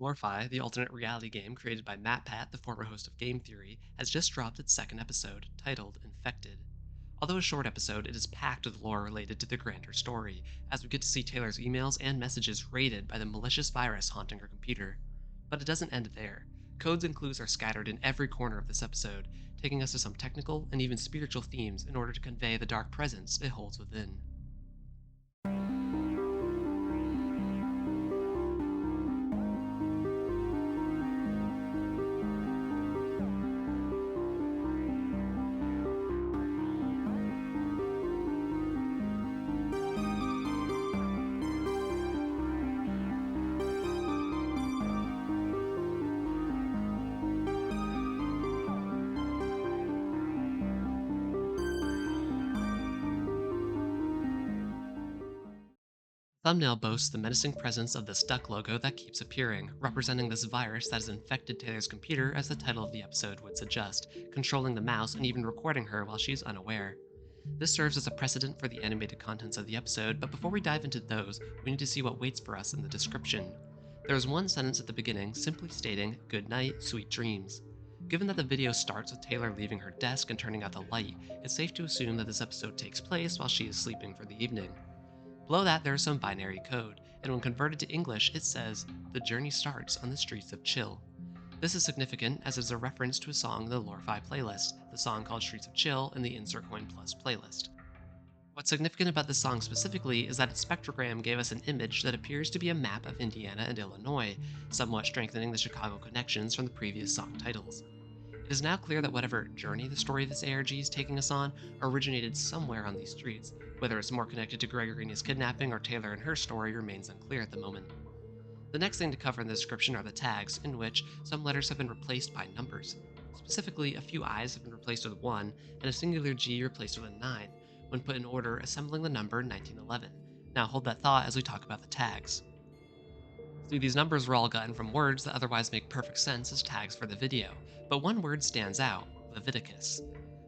LoreFi, the alternate reality game created by MatPat, the former host of Game Theory, has just dropped its second episode, titled Infected. Although a short episode, it is packed with lore related to the grander story, as we get to see Taylor's emails and messages raided by the malicious virus haunting her computer. But it doesn't end there. Codes and clues are scattered in every corner of this episode, taking us to some technical and even spiritual themes in order to convey the dark presence it holds within. Thumbnail boasts the menacing presence of this duck logo that keeps appearing, representing this virus that has infected Taylor's computer, as the title of the episode would suggest, controlling the mouse and even recording her while she's unaware. This serves as a precedent for the animated contents of the episode, but before we dive into those, we need to see what waits for us in the description. There is one sentence at the beginning simply stating, "Good night, sweet dreams." Given that the video starts with Taylor leaving her desk and turning out the light, it's safe to assume that this episode takes place while she is sleeping for the evening. Below that, there is some binary code, and when converted to English, it says, "The journey starts on the streets of Chill." This is significant as it is a reference to a song in the LoreFi playlist, the song called Streets of Chill in the Insert Coin Plus playlist. What's significant about this song specifically is that its spectrogram gave us an image that appears to be a map of Indiana and Illinois, somewhat strengthening the Chicago connections from the previous song titles. It is now clear that whatever journey the story of this ARG is taking us on originated somewhere on these streets. Whether it's more connected to Gregory and his kidnapping or Taylor and her story remains unclear at the moment. The next thing to cover in the description are the tags, in which some letters have been replaced by numbers. Specifically, a few I's have been replaced with 1, and a singular G replaced with a 9, when put in order, assembling the number 1911. Now hold that thought as we talk about the tags. See, these numbers were all gotten from words that otherwise make perfect sense as tags for the video, but one word stands out: Leviticus.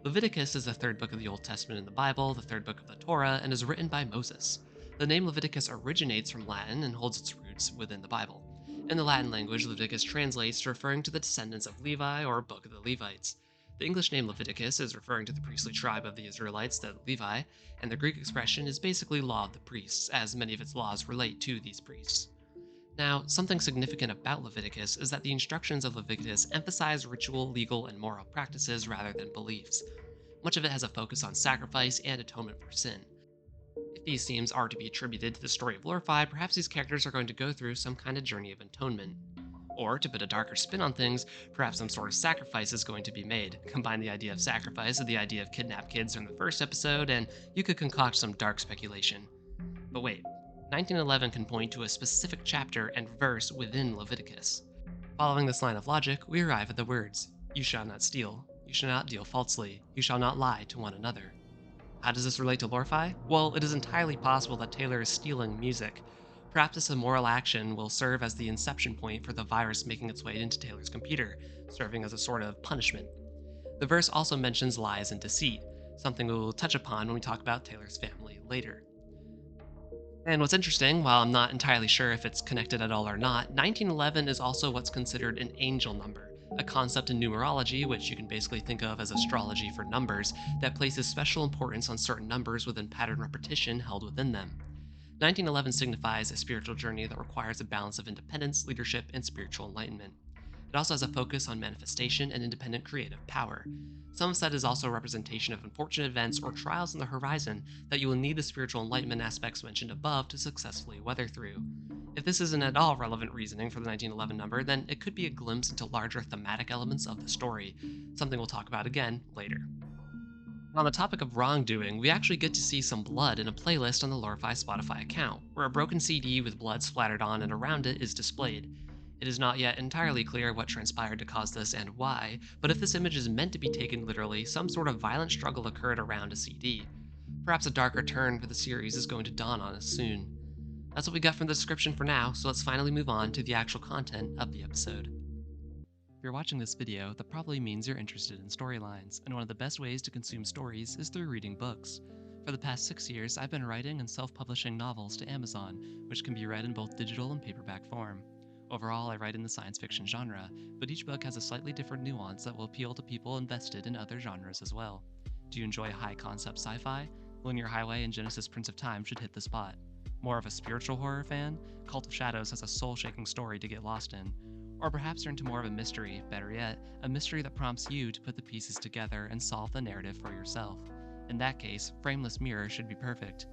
Leviticus is the third book of the Old Testament in the Bible, the third book of the Torah, and is written by Moses. The name Leviticus originates from Latin and holds its roots within the Bible. In the Latin language, Leviticus translates to referring to the descendants of Levi or Book of the Levites. The English name Leviticus is referring to the priestly tribe of the Israelites, the Levi, and the Greek expression is basically law of the priests, as many of its laws relate to these priests. Now, something significant about Leviticus is that the instructions of Leviticus emphasize ritual, legal, and moral practices rather than beliefs. Much of it has a focus on sacrifice and atonement for sin. If these themes are to be attributed to the story of LoreFi, perhaps these characters are going to go through some kind of journey of atonement. Or, to put a darker spin on things, perhaps some sort of sacrifice is going to be made. Combine the idea of sacrifice with the idea of kidnapped kids from the first episode, and you could concoct some dark speculation. But wait, 1911 can point to a specific chapter and verse within Leviticus. Following this line of logic, we arrive at the words, "You shall not steal, you shall not deal falsely, you shall not lie to one another." How does this relate to LoreFi? Well, it is entirely possible that Taylor is stealing music. Perhaps this immoral action will serve as the inception point for the virus making its way into Taylor's computer, serving as a sort of punishment. The verse also mentions lies and deceit, something we will touch upon when we talk about Taylor's family later. And what's interesting, while I'm not entirely sure if it's connected at all or not, 1911 is also what's considered an angel number, a concept in numerology, which you can basically think of as astrology for numbers, that places special importance on certain numbers within pattern repetition held within them. 1911 signifies a spiritual journey that requires a balance of independence, leadership, and spiritual enlightenment. It also has a focus on manifestation and independent creative power. Some have said it is also a representation of unfortunate events or trials on the horizon that you will need the spiritual enlightenment aspects mentioned above to successfully weather through. If this isn't at all relevant reasoning for the 1911 number, then it could be a glimpse into larger thematic elements of the story, something we'll talk about again later. On the topic of wrongdoing, we actually get to see some blood in a playlist on the LoreFi Spotify account, where a broken CD with blood splattered on and around it is displayed. It is not yet entirely clear what transpired to cause this and why, but if this image is meant to be taken literally, some sort of violent struggle occurred around a CD. Perhaps a darker turn for the series is going to dawn on us soon. That's what we got from the description for now, so let's finally move on to the actual content of the episode. If you're watching this video, that probably means you're interested in storylines, and one of the best ways to consume stories is through reading books. For the past 6 years, I've been writing and self-publishing novels to Amazon, which can be read in both digital and paperback form. Overall, I write in the science fiction genre, but each book has a slightly different nuance that will appeal to people invested in other genres as well. Do you enjoy high concept sci fi? Linear Highway and Genesis Prince of Time should hit the spot. More of a spiritual horror fan? Cult of Shadows has a soul shaking story to get lost in. Or perhaps you're into more of a mystery, better yet, a mystery that prompts you to put the pieces together and solve the narrative for yourself. In that case, Frameless Mirror should be perfect.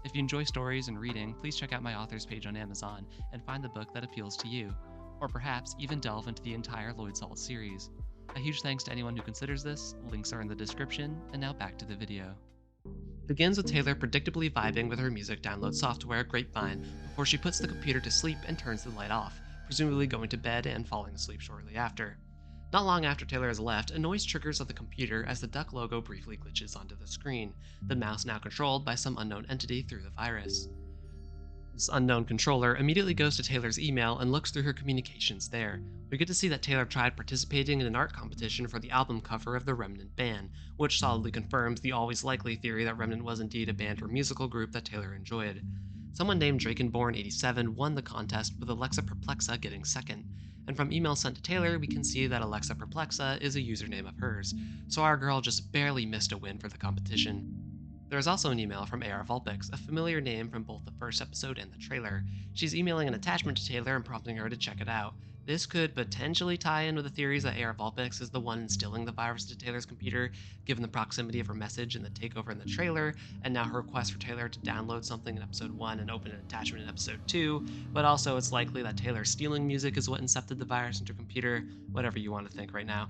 If you enjoy stories and reading, please check out my authors page on Amazon and find the book that appeals to you. Or perhaps even delve into the entire Lloyd Salt series. A huge thanks to anyone who considers this, links are in the description, and now back to the video. It begins with Taylor predictably vibing with her music download software, Grapevine, before she puts the computer to sleep and turns the light off, presumably going to bed and falling asleep shortly after. Not long after Taylor has left, a noise triggers on the computer as the duck logo briefly glitches onto the screen, the mouse now controlled by some unknown entity through the virus. This unknown controller immediately goes to Taylor's email and looks through her communications there. We get to see that Taylor tried participating in an art competition for the album cover of the Remnant band, which solidly confirms the always likely theory that Remnant was indeed a band or musical group that Taylor enjoyed. Someone named Drakenborn87 won the contest, with Alexa Perplexa getting second. And from emails sent to Taylor, we can see that Alexa Perplexa is a username of hers, so our girl just barely missed a win for the competition. There is also an email from AR a familiar name from both the first episode and the trailer. She's emailing an attachment to Taylor and prompting her to check it out. This could potentially tie in with the theories that AR is the one instilling the virus into Taylor's computer, given the proximity of her message and the takeover in the trailer, and now her request for Taylor to download something in episode 1 and open an attachment in episode 2, but also it's likely that Taylor stealing music is what incepted the virus into her computer, whatever you want to think right now.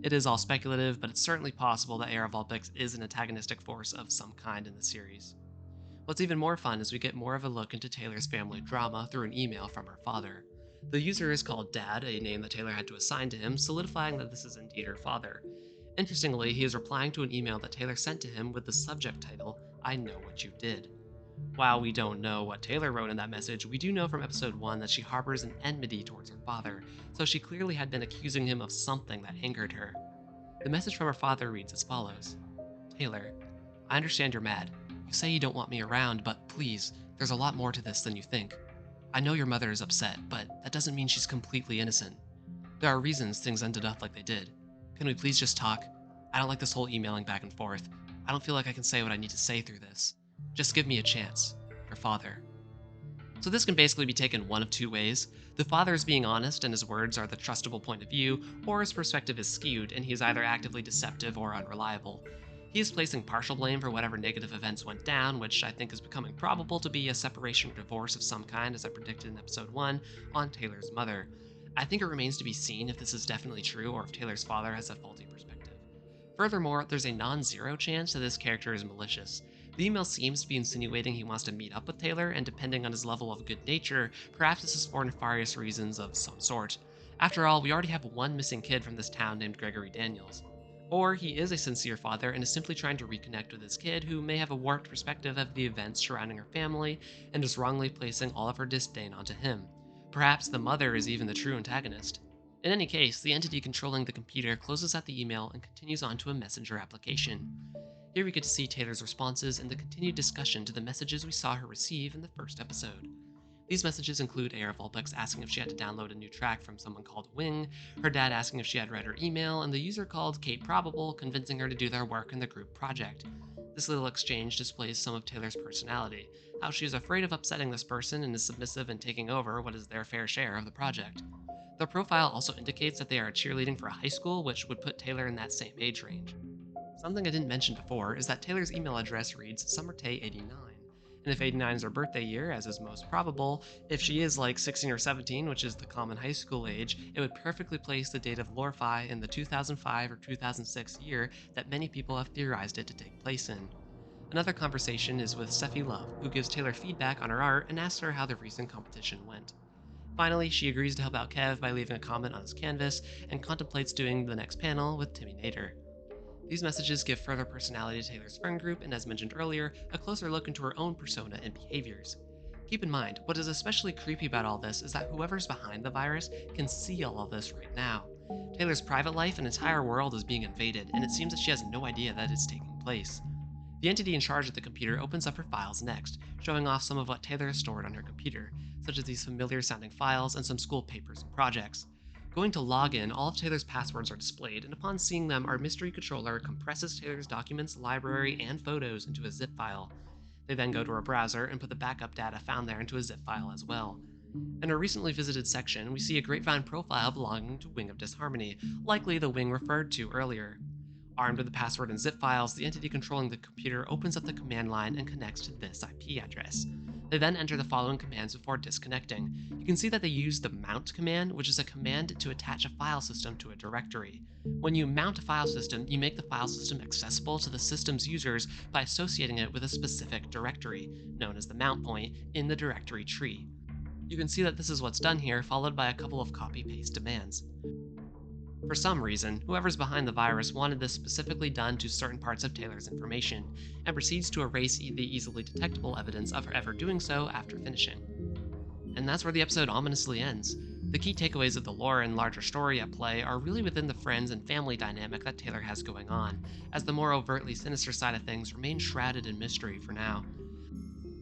It is all speculative, but it's certainly possible that AR is an antagonistic force of some kind in the series. What's even more fun is we get more of a look into Taylor's family drama through an email from her father. The user is called Dad, a name that Taylor had to assign to him, solidifying that this is indeed her father. Interestingly, he is replying to an email that Taylor sent to him with the subject title, "I Know What You Did." While we don't know what Taylor wrote in that message, we do know from episode 1 that she harbors an enmity towards her father, so she clearly had been accusing him of something that angered her. The message from her father reads as follows: Taylor, I understand you're mad. You say you don't want me around, but please, there's a lot more to this than you think. I know your mother is upset, but that doesn't mean she's completely innocent. There are reasons things ended up like they did. Can we please just talk? I don't like this whole emailing back and forth. I don't feel like I can say what I need to say through this. Just give me a chance. Your father. So this can basically be taken one of two ways. The father is being honest and his words are the trustable point of view, or his perspective is skewed and he is either actively deceptive or unreliable. He is placing partial blame for whatever negative events went down, which I think is becoming probable to be a separation or divorce of some kind, as I predicted in episode 1, on Taylor's mother. I think it remains to be seen if this is definitely true or if Taylor's father has a faulty perspective. Furthermore, there's a non-zero chance that this character is malicious. The email seems to be insinuating he wants to meet up with Taylor, and depending on his level of good nature, perhaps this is for nefarious reasons of some sort. After all, we already have one missing kid from this town named Gregory Daniels. Or he is a sincere father and is simply trying to reconnect with his kid who may have a warped perspective of the events surrounding her family and is wrongly placing all of her disdain onto him. Perhaps the mother is even the true antagonist. In any case, the entity controlling the computer closes out the email and continues on to a messenger application. Here we get to see Taylor's responses and the continued discussion to the messages we saw her receive in the first episode. These messages include AR asking if she had to download a new track from someone called Wing, her dad asking if she had read her email, and the user called Kate Probable convincing her to do their work in the group project. This little exchange displays some of Taylor's personality, how she is afraid of upsetting this person and is submissive and taking over what is their fair share of the project. The profile also indicates that they are cheerleading for a high school, which would put Taylor in that same age range. Something I didn't mention before is that Taylor's email address reads SummerTay89, and if 89 is her birthday year, as is most probable, if she is like 16 or 17, which is the common high school age, it would perfectly place the date of LoreFi in the 2005 or 2006 year that many people have theorized it to take place in. Another conversation is with Steffi Love, who gives Taylor feedback on her art and asks her how the recent competition went. Finally, she agrees to help out Kev by leaving a comment on his canvas and contemplates doing the next panel with Timmy Nader. These messages give further personality to Taylor's friend group and, as mentioned earlier, a closer look into her own persona and behaviors. Keep in mind, what is especially creepy about all this is that whoever's behind the virus can see all of this right now. Taylor's private life and entire world is being invaded, and it seems that she has no idea that it's taking place. The entity in charge of the computer opens up her files next, showing off some of what Taylor has stored on her computer, such as these familiar sounding files and some school papers and projects. Going to login, all of Taylor's passwords are displayed, and upon seeing them, our mystery controller compresses Taylor's documents, library, and photos into a zip file. They then go to our browser and put the backup data found there into a zip file as well. In our recently visited section, we see a grapevine profile belonging to Wing of Disharmony, likely the wing referred to earlier. Armed with the password and zip files, the entity controlling the computer opens up the command line and connects to this IP address. They then enter the following commands before disconnecting. You can see that they use the mount command, which is a command to attach a file system to a directory. When you mount a file system, you make the file system accessible to the system's users by associating it with a specific directory, known as the mount point, in the directory tree. You can see that this is what's done here, followed by a couple of copy-paste demands. For some reason, whoever's behind the virus wanted this specifically done to certain parts of Taylor's information, and proceeds to erase the easily detectable evidence of her ever doing so after finishing. And that's where the episode ominously ends. The key takeaways of the lore and larger story at play are really within the friends and family dynamic that Taylor has going on, as the more overtly sinister side of things remains shrouded in mystery for now.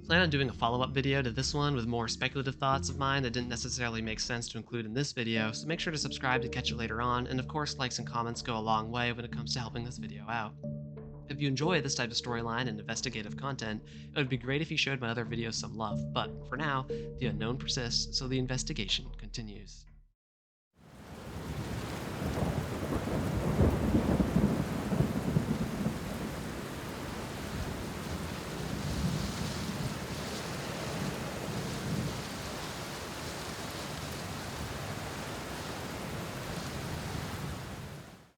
I plan on doing a follow-up video to this one with more speculative thoughts of mine that didn't necessarily make sense to include in this video, so make sure to subscribe to catch it later on, and of course likes and comments go a long way when it comes to helping this video out. If you enjoy this type of storyline and investigative content, it would be great if you showed my other videos some love, but for now, the unknown persists, so the investigation continues.